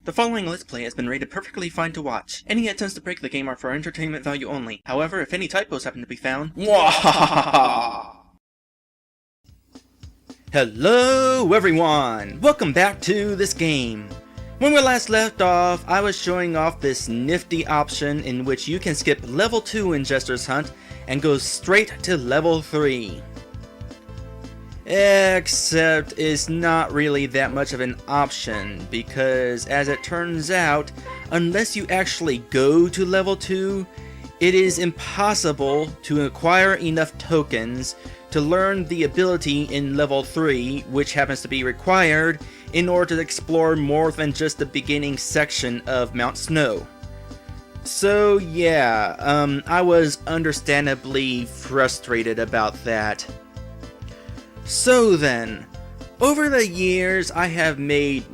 The following Let's Play has been rated perfectly fine to watch. Any attempts to break the game are for entertainment value only. However, if any typos happen to be found... Mwahaha! Hello everyone! Welcome back to this game. When we last left off, I was showing off this nifty option in which you can skip level 2 in Jester's Hunt and go straight to level 3. Except it's not really that much of an option, because as it turns out, unless you actually go to level 2, it is impossible to acquire enough tokens to learn the ability in level 3, which happens to be required in order to explore more than just the beginning section of Mount Snow. So yeah, I was understandably frustrated about that. So then, over the years I have made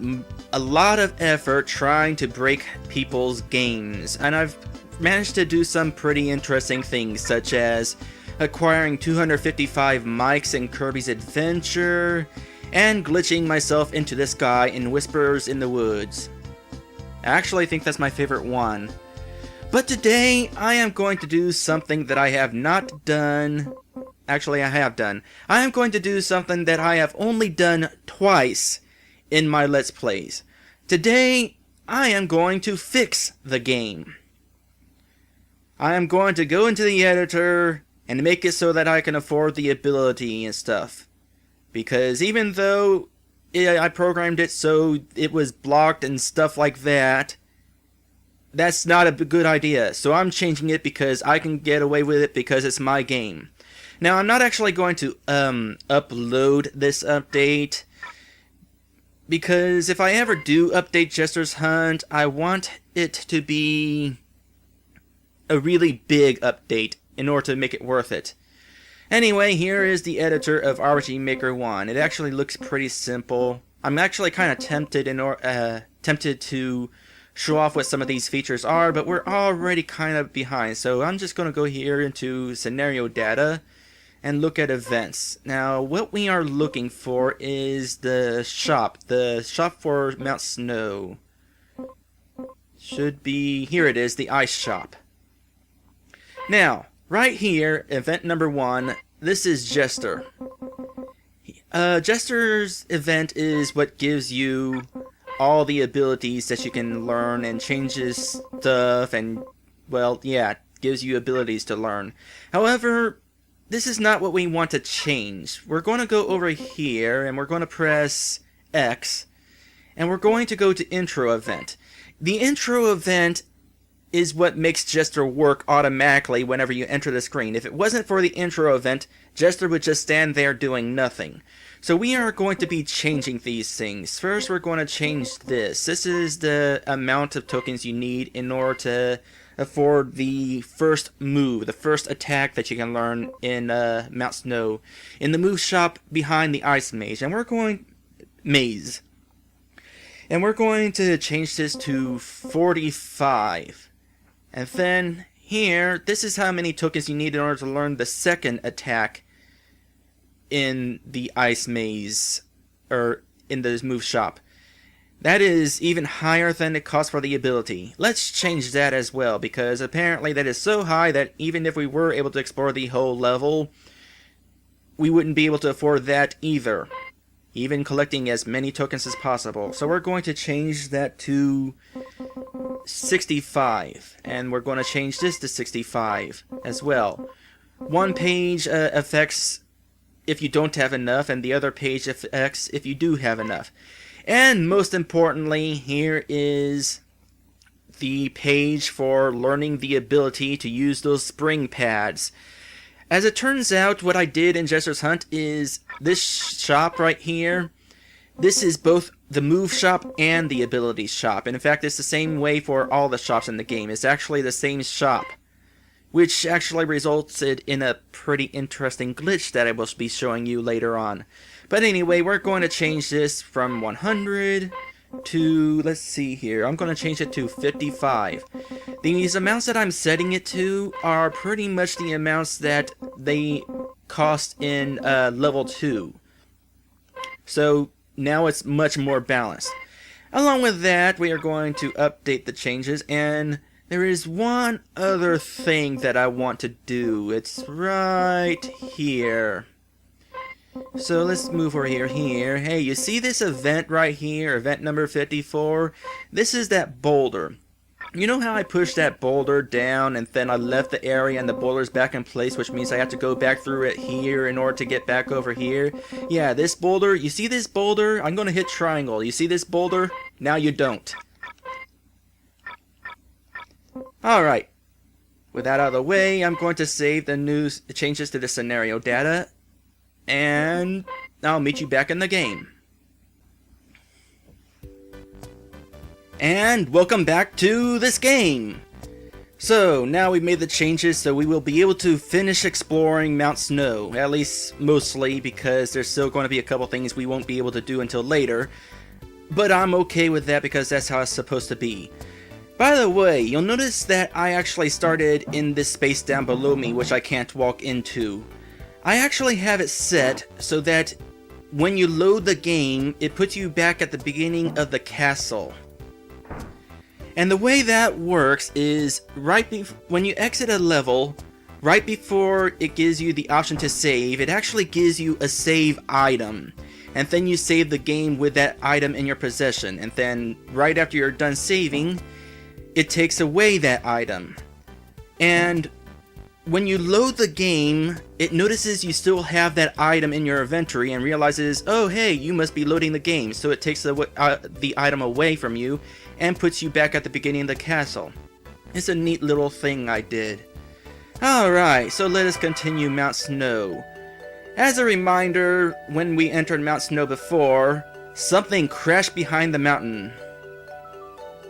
a lot of effort trying to break people's games, and I've managed to do some pretty interesting things, such as acquiring 255 mics in Kirby's Adventure, and glitching myself into this guy in Whispers in the Woods. I actually think that's my favorite one. But today, I am going to do something that I have not done. Actually, I have done. I am going to do something that I have only done twice in my Let's Plays. Today, I am going to fix the game. I am going to go into the editor and make it so that I can afford the ability and stuff. Because even though I programmed it so it was blocked and stuff like that, that's not a good idea. So I'm changing it because I can get away with it because it's my game. Now, I'm not actually going to upload this update, because if I ever do update Jester's Hunt, I want it to be a really big update in order to make it worth it. Anyway, here is the editor of RPG Maker 1. It actually looks pretty simple. I'm actually kind of tempted to show off what some of these features are, but we're already kind of behind, so I'm just going to go here into scenario data and look at events. Now, what we are looking for is the shop for Mount Snow. Should be, here it is, the ice shop. Now, right here, event number 1, this is Jester. Jester's event is what gives you all the abilities that you can learn and changes stuff and, well, yeah, gives you abilities to learn. However, this is not what we want to change. We're going to go over here and we're going to press X and we're going to go to intro event. The intro event is what makes Jester work automatically whenever you enter the screen. If it wasn't for the intro event, Jester would just stand there doing nothing. So we are going to be changing these things. First, we're going to change this. This is the amount of tokens you need in order to afford the first move, the first attack that you can learn in Mount Snow, in the move shop behind the ice maze. And we're going to change this to 45. And then here, this is how many tokens you need in order to learn the second attack in the ice maze, or in the move shop. That is even higher than the cost for the ability. Let's change that as well, because apparently that is so high that even if we were able to explore the whole level, we wouldn't be able to afford that either, even collecting as many tokens as possible. So we're going to change that to 65, and we're going to change this to 65 as well. One page affects if you don't have enough, and the other page affects if you do have enough. And most importantly, here is the page for learning the ability to use those spring pads. As it turns out, what I did in Jester's Hunt is this shop right here. This is both the move shop and the abilities shop. And in fact, it's the same way for all the shops in the game. It's actually the same shop, which actually resulted in a pretty interesting glitch that I will be showing you later on. But anyway, we're going to change this from 100 to, let's see here, I'm going to change it to 55. These amounts that I'm setting it to are pretty much the amounts that they cost in level 2. So now it's much more balanced. Along with that, we are going to update the changes, and there is one other thing that I want to do. It's right here. So let's move over here. Hey, you see this event right here, event number 54? This is that boulder. You know how I pushed that boulder down and then I left the area and the boulder's back in place, which means I have to go back through it here in order to get back over here? Yeah, this boulder, you see this boulder? I'm going to hit triangle. You see this boulder? Now you don't. Alright. With that out of the way, I'm going to save the changes to the scenario data, and I'll meet you back in the game. And welcome back to this game! So, now we've made the changes, so we will be able to finish exploring Mount Snow. At least, mostly, because there's still going to be a couple things we won't be able to do until later. But I'm okay with that because that's how it's supposed to be. By the way, you'll notice that I actually started in this space down below me, which I can't walk into. I actually have it set so that when you load the game, it puts you back at the beginning of the castle. And the way that works is when you exit a level, right before it gives you the option to save, it actually gives you a save item. And then you save the game with that item in your possession. And then right after you're done saving, it takes away that item. And when you load the game, it notices you still have that item in your inventory and realizes, oh hey, you must be loading the game. So it takes the item away from you and puts you back at the beginning of the castle. It's a neat little thing I did. Alright, so let us continue Mount Snow. As a reminder, when we entered Mount Snow before, something crashed behind the mountain.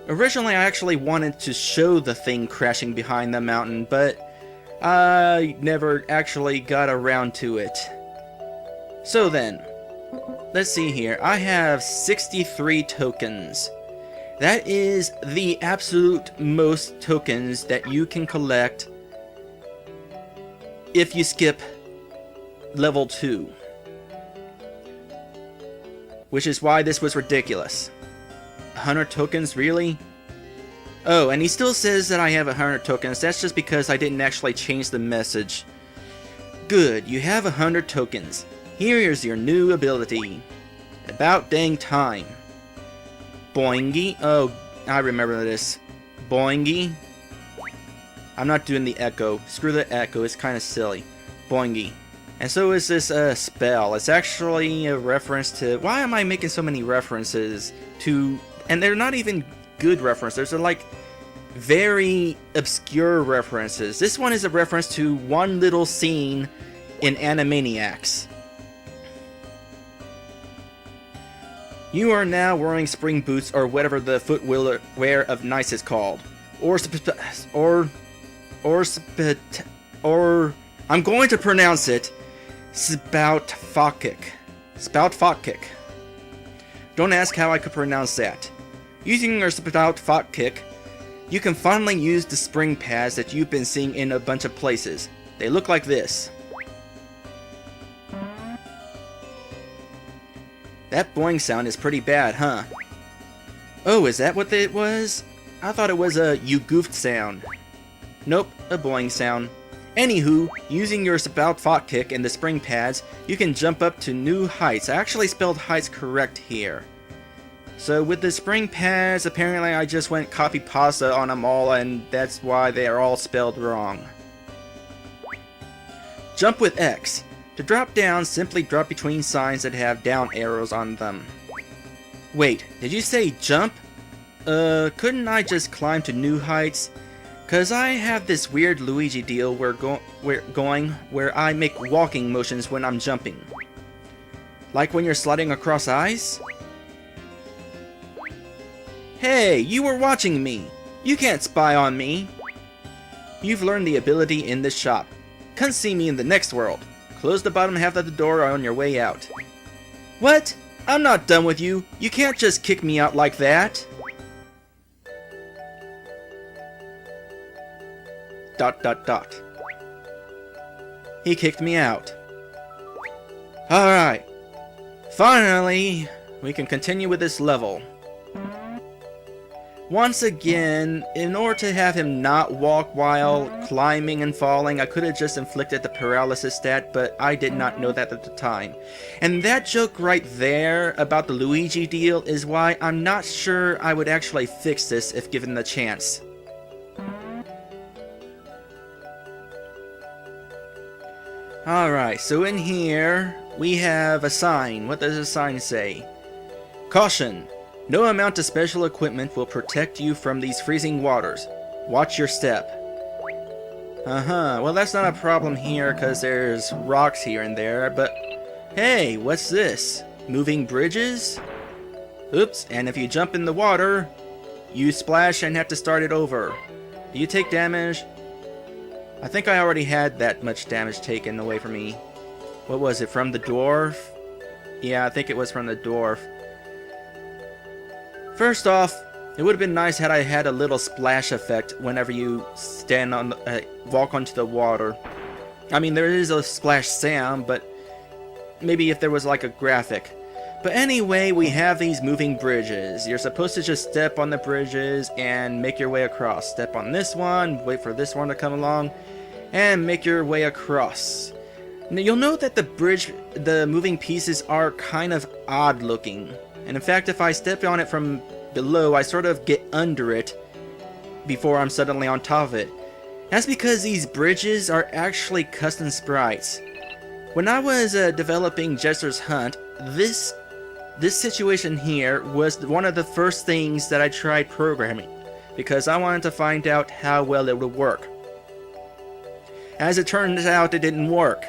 Originally I actually wanted to show the thing crashing behind the mountain, but I never actually got around to it. So then, let's see here. I have 63 tokens. That is the absolute most tokens that you can collect if you skip level 2. Which is why this was ridiculous. 100 tokens, really? Oh, and he still says that I have 100 tokens. That's just because I didn't actually change the message. Good, you have 100 tokens. Here is your new ability. About dang time. Boingy. Oh, I remember this. Boingy. I'm not doing the echo. Screw the echo, it's kind of silly. Boingy. And so is this spell. It's actually a reference to... Why am I making so many references to... And they're not even good references. They're like very obscure references. This one is a reference to one little scene in Animaniacs. You are now wearing spring boots, or whatever the footwear of nice is called. Or I'm going to pronounce it Spoutfakik. Spoutfakik. Don't ask how I could pronounce that. Using your Spoutfakik, you can finally use the spring pads that you've been seeing in a bunch of places. They look like this. That boing sound is pretty bad, huh? Oh, is that what it was? I thought it was a you goofed sound. Nope, a boing sound. Anywho, using your Spoutfakik and the spring pads, you can jump up to new heights. I actually spelled heights correct here. So with the spring pads, apparently I just went copy-pasta on them all, and that's why they are all spelled wrong. Jump with X. To drop down, simply drop between signs that have down arrows on them. Wait, did you say jump? Couldn't I just climb to new heights? Cause I have this weird Luigi deal where I make walking motions when I'm jumping. Like when you're sliding across ice? Hey, you were watching me! You can't spy on me! You've learned the ability in this shop. Come see me in the next world. Close the bottom half of the door on your way out. What? I'm not done with you. You can't just kick me out like that. ... He kicked me out. Alright. Finally, we can continue with this level. Once again, in order to have him not walk while climbing and falling, I could have just inflicted the paralysis stat, but I did not know that at the time. And that joke right there about the Luigi deal is why I'm not sure I would actually fix this if given the chance. Alright, so in here, we have a sign. What does the sign say? Caution! No amount of special equipment will protect you from these freezing waters. Watch your step. Well that's not a problem here because there's rocks here and there, but hey, what's this? Moving bridges? Oops, and if you jump in the water, you splash and have to start it over. Do you take damage? I think I already had that much damage taken away from me. What was it, from the dwarf? Yeah, I think it was from the dwarf. First off, it would have been nice had I had a little splash effect whenever you stand on, walk onto the water. I mean, there is a splash sound, but maybe if there was like a graphic. But anyway, we have these moving bridges. You're supposed to just step on the bridges and make your way across. Step on this one, wait for this one to come along, and make your way across. Now, you'll note that the moving pieces are kind of odd looking. And in fact, if I step on it from below, I sort of get under it before I'm suddenly on top of it. That's because these bridges are actually custom sprites. When I was developing Jester's Hunt, this situation here was one of the first things that I tried programming, because I wanted to find out how well it would work. As it turns out, it didn't work.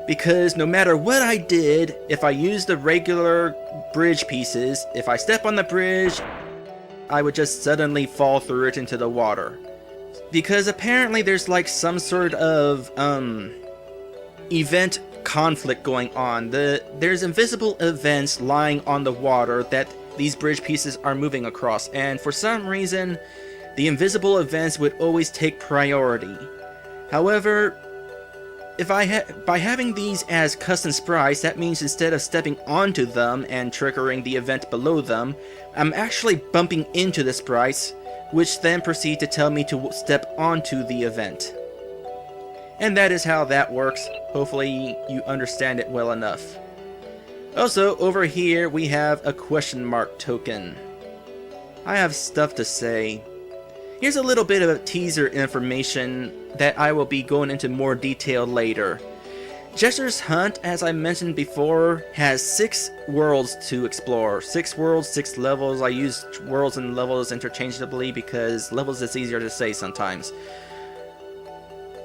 Because no matter what I did, if I used the regular bridge pieces, if I step on the bridge, I would just suddenly fall through it into the water. Because apparently there's like some sort of event conflict going on. There's invisible events lying on the water that these bridge pieces are moving across, and for some reason, the invisible events would always take priority. However, by having these as custom sprites, that means instead of stepping onto them and triggering the event below them, I'm actually bumping into the sprites, which then proceed to tell me to step onto the event. And that is how that works. Hopefully you understand it well enough. Also, over here we have a question mark token. I have stuff to say. Here's a little bit of teaser information that I will be going into more detail later. Jester's Hunt, as I mentioned before, has 6 worlds to explore. 6 worlds, 6 levels. I use worlds and levels interchangeably because levels is easier to say sometimes.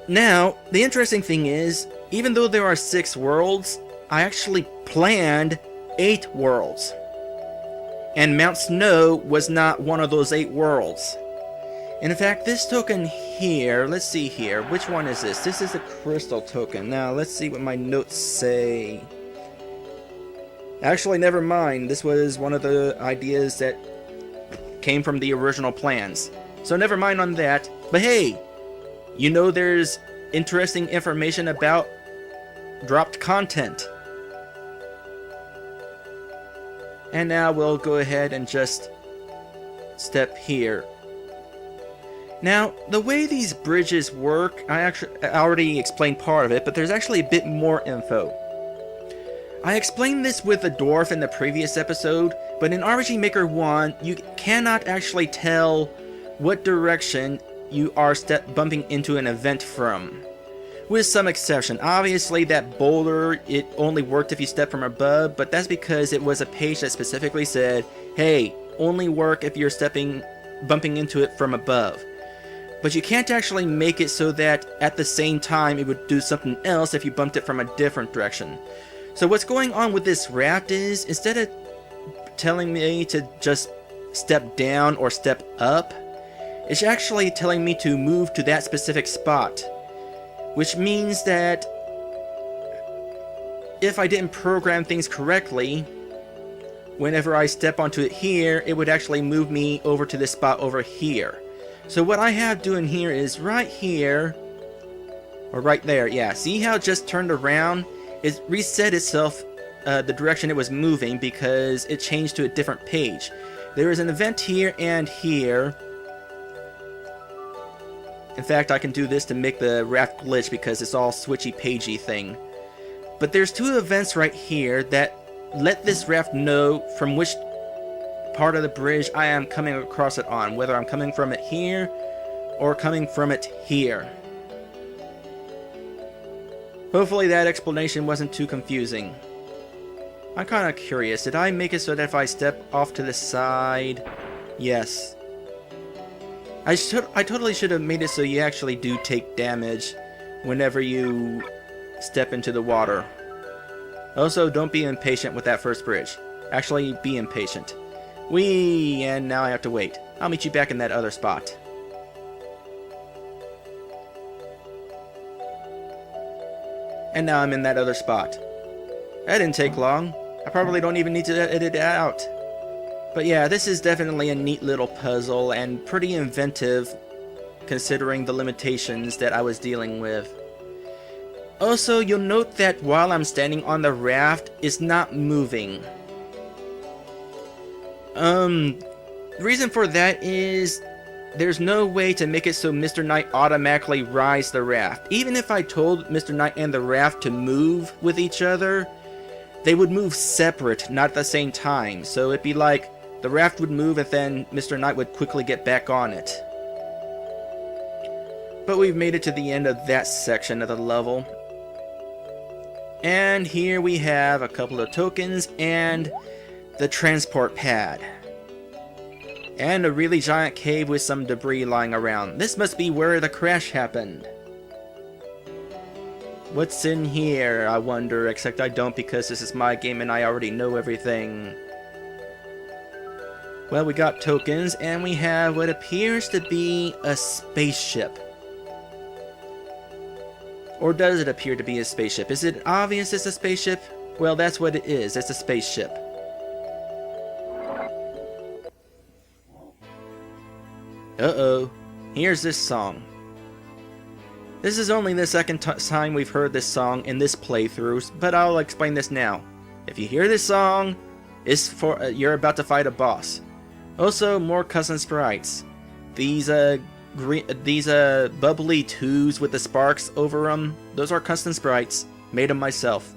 Now, the interesting thing is, even though there are 6 worlds, I actually planned 8 worlds. And Mount Snow was not one of those 8 worlds. In fact, this token here, let's see here, which one is this? This is a crystal token. Now, let's see what my notes say. Actually, never mind. This was one of the ideas that came from the original plans. So never mind on that. But hey, you know there's interesting information about dropped content. And now we'll go ahead and just step here. Now, the way these bridges work, I already explained part of it, but there's actually a bit more info. I explained this with the dwarf in the previous episode, but in RPG Maker 1, you cannot actually tell what direction you are bumping into an event from. With some exception. Obviously, that boulder, it only worked if you step from above, but that's because it was a page that specifically said, hey, only work if you're bumping into it from above. But you can't actually make it so that at the same time it would do something else if you bumped it from a different direction. So what's going on with this raft is, instead of telling me to just step down or step up, it's actually telling me to move to that specific spot. Which means that if I didn't program things correctly, whenever I step onto it here, it would actually move me over to this spot over here. So what I have doing here is right here, or right there, yeah, see how it just turned around? It reset itself the direction it was moving because it changed to a different page. There is an event here and here. In fact, I can do this to make the raft glitch because it's all switchy-pagey thing. But there's 2 events right here that let this raft know from which part of the bridge I am coming across it on, whether I'm coming from it here or coming from it here. Hopefully that explanation wasn't too confusing. I'm kind of curious, did I make it so that if I step off to the side? Yes. I totally should have made it so you actually do take damage whenever you step into the water. Also, don't be impatient with that first bridge. Actually, be impatient. Whee! And now I have to wait. I'll meet you back in that other spot. And now I'm in that other spot. That didn't take long. I probably don't even need to edit it out. But yeah, this is definitely a neat little puzzle and pretty inventive considering the limitations that I was dealing with. Also, you'll note that while I'm standing on the raft, it's not moving. The reason for that is there's no way to make it so Mr. Knight automatically rides the raft. Even if I told Mr. Knight and the raft to move with each other, they would move separate, not at the same time. So it'd be like the raft would move and then Mr. Knight would quickly get back on it. But we've made it to the end of that section of the level. And here we have a couple of tokens and the transport pad. And a really giant cave with some debris lying around. This must be where the crash happened. What's in here, I wonder, except I don't because this is my game and I already know everything. Well, we got tokens and we have what appears to be a spaceship. Or does it appear to be a spaceship? Is it obvious it's a spaceship? Well, that's what it is. It's a spaceship. Uh-oh. Here's this song. This is only the second time we've heard this song in this playthrough, but I'll explain this now. If you hear this song, it's for you're about to fight a boss. Also, more custom sprites. These bubbly twos with the sparks over them, those are custom sprites. Made them myself.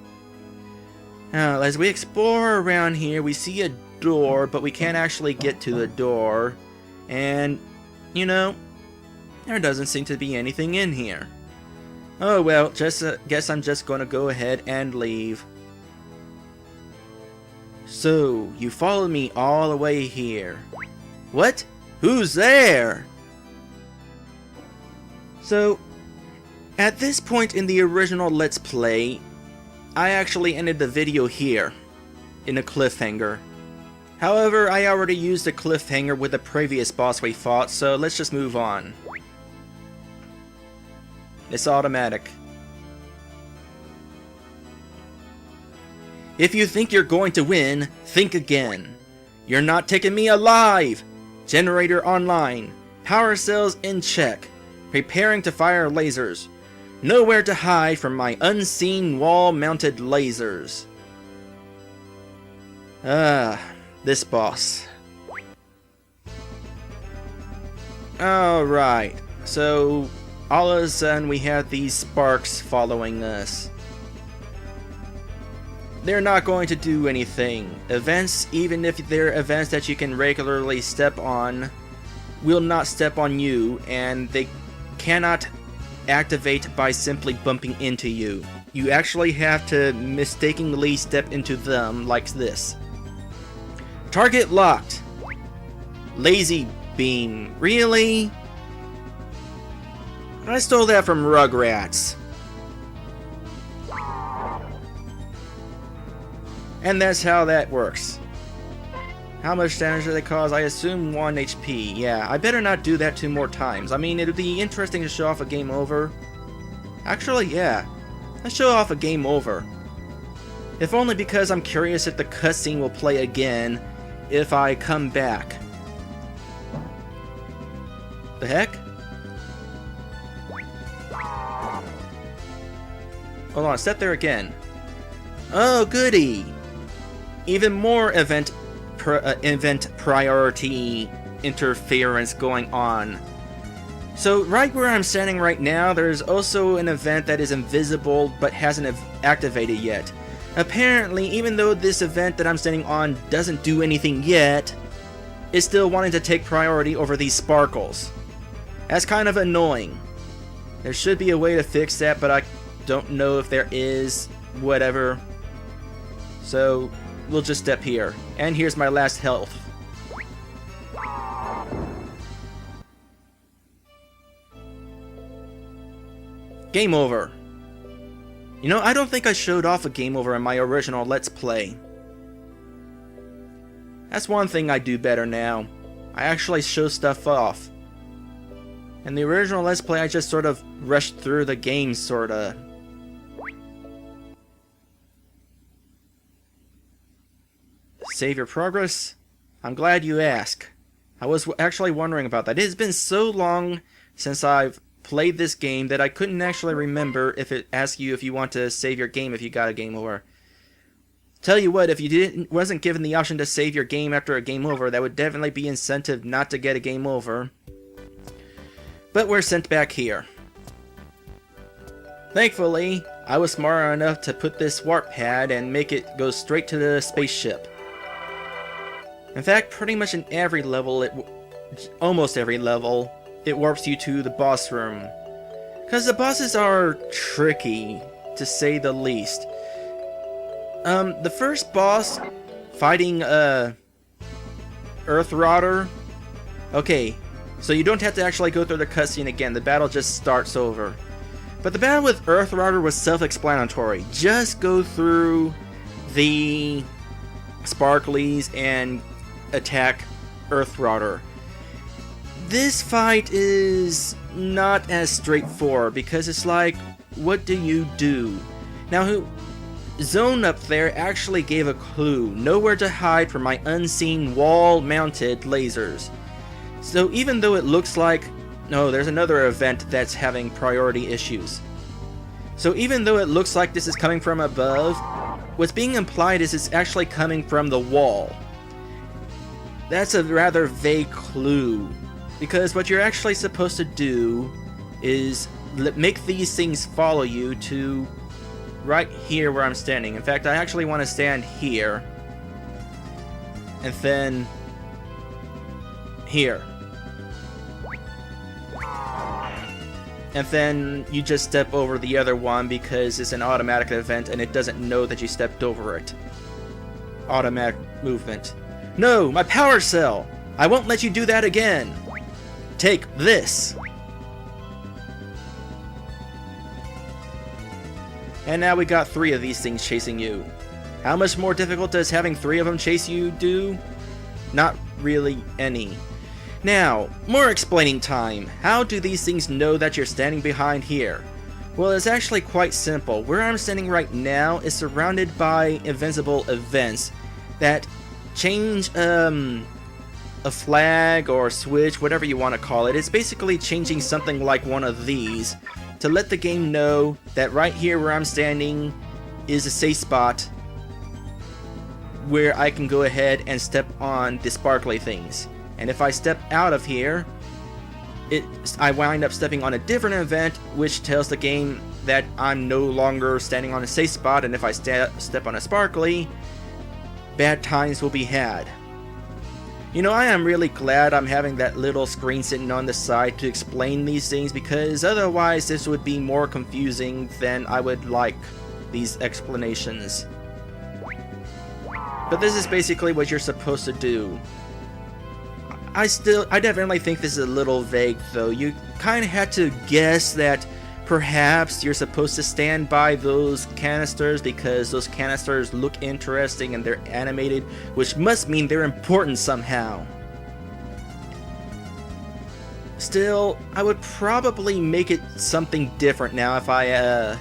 Now, as we explore around here, we see a door, but we can't actually get to the door. And, you know, there doesn't seem to be anything in here. Oh well, guess I'm just gonna go ahead and leave. So, you followed me all the way here. What? Who's there? So, at this point in the original Let's Play, I actually ended the video here, in a cliffhanger. However, I already used a cliffhanger with the previous boss we fought, so let's just move on. It's automatic. If you think you're going to win, think again. You're not taking me alive! Generator online. Power cells in check. Preparing to fire lasers. Nowhere to hide from my unseen wall-mounted lasers. This boss. Alright, so all of a sudden we have these sparks following us. They're not going to do anything. Events, even if they're events that you can regularly step on, will not step on you, and they cannot activate by simply bumping into you. You actually have to mistakenly step into them like this. Target locked. Lazy beam. Really? I stole that from Rugrats. And that's how that works. How much damage do they cause? I assume 1 HP. Yeah, I better not do that 2 more times. I mean, it'd be interesting to show off a game over. Actually, yeah. Let's show off a game over. If only because I'm curious if the cutscene will play again if I come back. The heck? Hold on, step there again. Oh, goody! Even more event event priority interference going on. So right where I'm standing right now, there's also an event that is invisible but hasn't activated yet. Apparently, even though this event that I'm standing on doesn't do anything yet, it's still wanting to take priority over these sparkles. That's kind of annoying. There should be a way to fix that, but I don't know if there is. Whatever. So we'll just step here. And here's my last health. Game over. You know, I don't think I showed off a game over in my original Let's Play. That's one thing I do better now. I actually show stuff off. In the original Let's Play, I just sort of rushed through the game, sorta. Save your progress? I'm glad you asked. I was actually wondering about that. It has been so long since I've played this game that I couldn't actually remember if it asks you if you want to save your game if you got a game over. Tell you what, if you wasn't given the option to save your game after a game over, that would definitely be incentive not to get a game over. But we're sent back here. Thankfully, I was smart enough to put this warp pad and make it go straight to the spaceship. In fact, pretty much in every level, almost every level, it warps you to the boss room. Because the bosses are tricky, to say the least. The first boss, fighting Earth Rodder. Okay, so you don't have to actually go through the cutscene again, the battle just starts over. But the battle with Earth Rodder was self-explanatory. Just go through the sparklies and attack Earth Rodder. This fight is not as straightforward because it's like, what do you do? Now, Zone up there actually gave a clue. Nowhere to hide from my unseen wall-mounted lasers. So even though it looks like, no, there's another event that's having priority issues. So even though it looks like this is coming from above, what's being implied is it's actually coming from the wall. That's a rather vague clue, because what you're actually supposed to do is make these things follow you to right here where I'm standing. In fact, I actually want to stand here, and then here. And then you just step over the other one because it's an automatic event and it doesn't know that you stepped over it. Automatic movement. No, my power cell! I won't let you do that again! Take this! And now we got 3 of these things chasing you. How much more difficult does having 3 of them chase you do? Not really any. Now, more explaining time. How do these things know that you're standing behind here? Well, it's actually quite simple. Where I'm standing right now is surrounded by invincible events that change a flag or switch, whatever you want to call it. It's basically changing something like one of these to let the game know that right here where I'm standing is a safe spot where I can go ahead and step on the sparkly things. And if I step out of here, I wind up stepping on a different event, which tells the game that I'm no longer standing on a safe spot, and if I step on a sparkly, bad times will be had. You know, I am really glad I'm having that little screen sitting on the side to explain these things, because otherwise this would be more confusing than I would like these explanations. But this is basically what you're supposed to do. I definitely think this is a little vague though. You kind of had to guess that perhaps you're supposed to stand by those canisters because those canisters look interesting and they're animated, which must mean they're important somehow. Still, I would probably make it something different now if I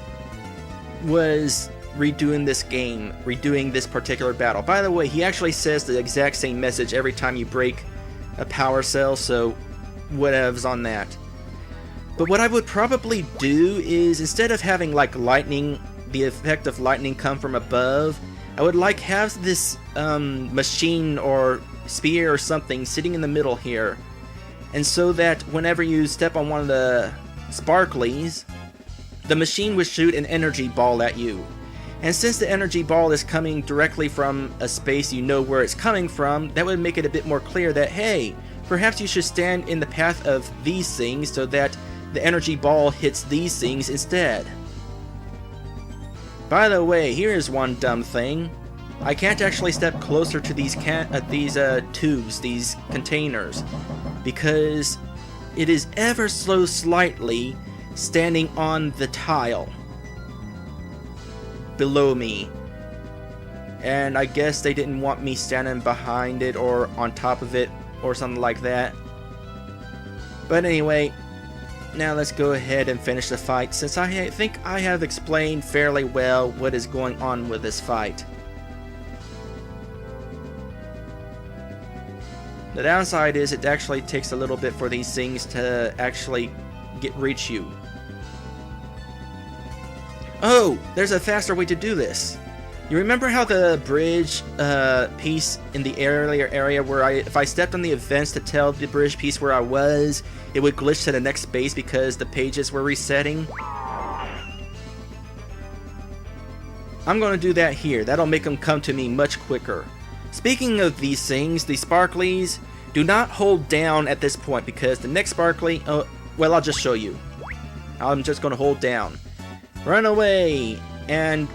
was redoing this game, redoing this particular battle. By the way, he actually says the exact same message every time you break a power cell, so whatevs on that. But what I would probably do is, instead of having like lightning, the effect of lightning come from above, I would like have this machine or spear or something sitting in the middle here, and so that whenever you step on one of the sparklies, the machine would shoot an energy ball at you. And since the energy ball is coming directly from a space you know where it's coming from, that would make it a bit more clear that, hey, perhaps you should stand in the path of these things so that the energy ball hits these things instead. By the way, here's one dumb thing. I can't actually step closer to these tubes, these containers, because it is ever so slightly standing on the tile below me. And I guess they didn't want me standing behind it or on top of it or something like that. But anyway, now let's go ahead and finish the fight, since I think I have explained fairly well what is going on with this fight. The downside is it actually takes a little bit for these things to actually reach you. Oh, there's a faster way to do this. You remember how the bridge piece in the earlier area where if I stepped on the events to tell the bridge piece where I was, it would glitch to the next space because the pages were resetting? I'm going to do that here. That'll make them come to me much quicker. Speaking of these things, the sparklies, do not hold down at this point because the next sparkly, well, I'll just show you. I'm just going to hold down. Run away! And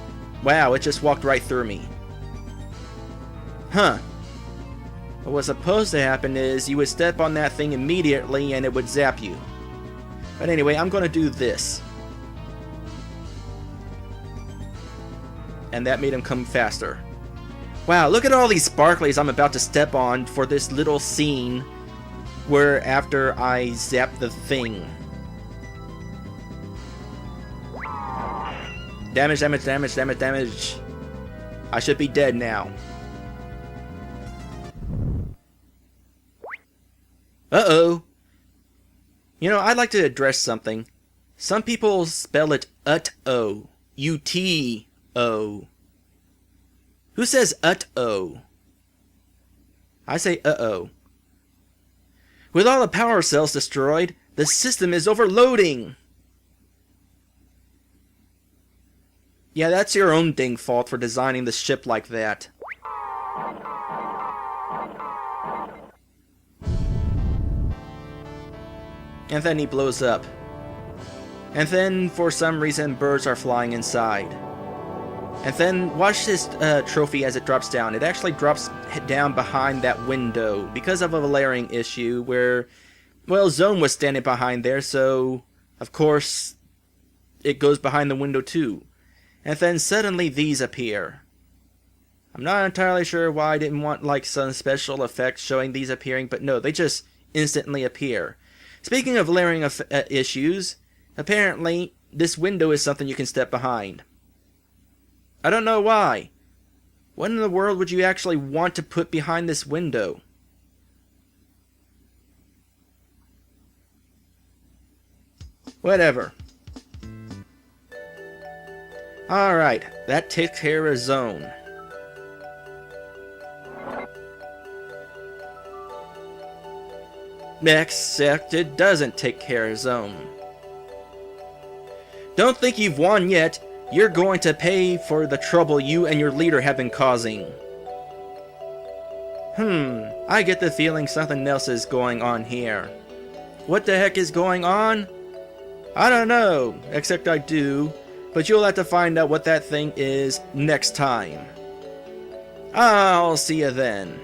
wow, it just walked right through me. Huh. But what's supposed to happen is you would step on that thing immediately and it would zap you. But anyway, I'm going to do this. And that made him come faster. Wow, look at all these sparklies I'm about to step on for this little scene where after I zap the thing. Damage, damage, damage, damage, damage. I should be dead now. Uh-oh. You know, I'd like to address something. Some people spell it ut-o. U-T-O. Who says ut-o? I say uh-oh. With all the power cells destroyed, the system is overloading. Yeah, that's your own dang fault for designing the ship like that. And then he blows up. And then, for some reason, birds are flying inside. And then, watch this trophy as it drops down. It actually drops down behind that window because of a layering issue where, well, Zone was standing behind there, so, of course, it goes behind the window too. And then suddenly these appear. I'm not entirely sure why I didn't want like some special effects showing these appearing, but no, they just instantly appear. Speaking of layering issues, apparently this window is something you can step behind. I don't know why. What in the world would you actually want to put behind this window? Whatever. Alright, that takes care of Zone. Except it doesn't take care of Zone. Don't think you've won yet. You're going to pay for the trouble you and your leader have been causing. I get the feeling something else is going on here. What the heck is going on? I don't know, except I do. But you'll have to find out what that thing is next time. I'll see you then.